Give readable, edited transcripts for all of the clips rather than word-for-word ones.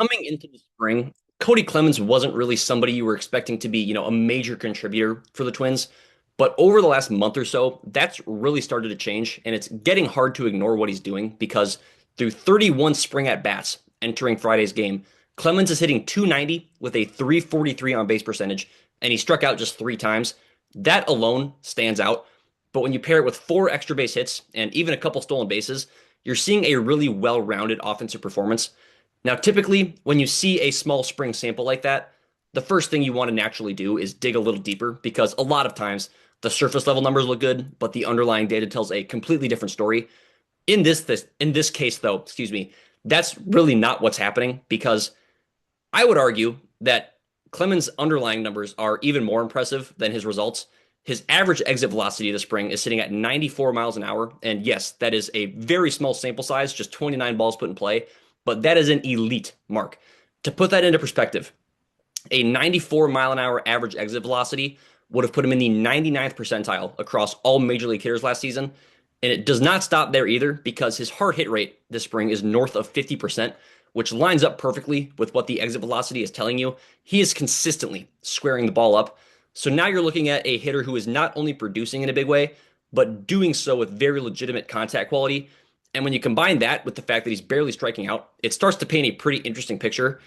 Coming into the spring, Kody Clemens wasn't really somebody you were expecting to be, a major contributor for the Twins. But over the last month or so, that's really started to change, and it's getting hard to ignore what he's doing because through 31 spring at bats entering Friday's game, Clemens is hitting 290 with a 343 on base percentage, and he struck out just 3 times. That alone stands out. But when you pair it with 4 extra base hits and even a couple stolen bases, you're seeing a really well-rounded offensive performance. Now, typically, when you see a small spring sample like that, the first thing you want to naturally do is dig a little deeper because a lot of times the surface level numbers look good, but the underlying data tells a completely different story. In this case, though, excuse me, that's really not what's happening because I would argue that Clemens' underlying numbers are even more impressive than his results. His average exit velocity this spring is sitting at 94 miles an hour. And yes, that is a very small sample size, just 29 balls put in play, but that is an elite mark. To put that into perspective, a 94 mile an hour average exit velocity would have put him in the 99th percentile across all major league hitters last season. And it does not stop there either because his hard hit rate this spring is north of 50%, which lines up perfectly with what the exit velocity is telling you. He is consistently squaring the ball up. So now you're looking at a hitter who is not only producing in a big way, but doing so with very legitimate contact quality. And when you combine that with the fact that he's barely striking out, it starts to paint a pretty interesting picture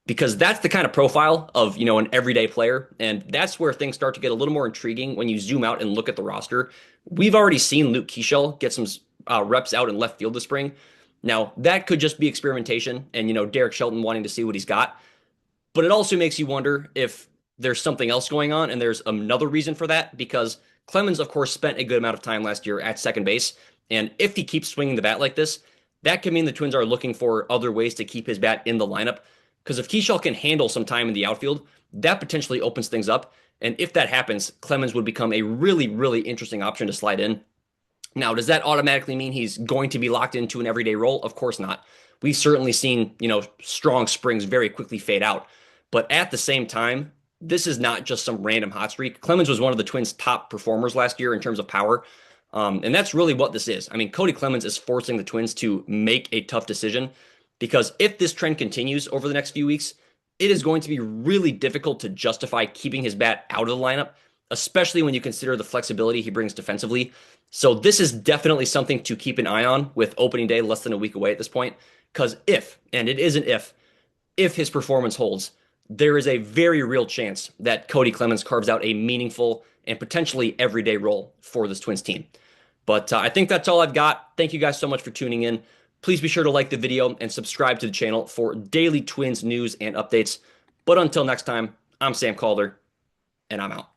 because that's the kind of profile of, an everyday player. And that's where things start to get a little more intriguing when you zoom out and look at the roster. We've already seen Luke Keeschel get some reps out in left field this spring. Now, that could just be experimentation and, Derek Shelton wanting to see what he's got. But it also makes you wonder if there's something else going on and there's another reason for that because Clemens, of course, spent a good amount of time last year at second base. And if he keeps swinging the bat like this, that could mean the Twins are looking for other ways to keep his bat in the lineup. Because if Keeschel can handle some time in the outfield, that potentially opens things up. And if that happens, Clemens would become a really, really interesting option to slide in. Now, does that automatically mean he's going to be locked into an everyday role? Of course not. We've certainly seen, strong springs very quickly fade out. But at the same time, this is not just some random hot streak. Clemens was one of the Twins' top performers last year in terms of power. And that's really what this is. I mean, Kody Clemens is forcing the Twins to make a tough decision because if this trend continues over the next few weeks, it is going to be really difficult to justify keeping his bat out of the lineup, especially when you consider the flexibility he brings defensively. So this is definitely something to keep an eye on with opening day less than a week away at this point. Because if, and it is an if his performance holds, there is a very real chance that Kody Clemens carves out a meaningful and potentially everyday role for this Twins team. But I think that's all I've got. Thank you guys so much for tuning in. Please be sure to like the video and subscribe to the channel for daily Twins news and updates. But until next time, I'm Sam Calder, and I'm out.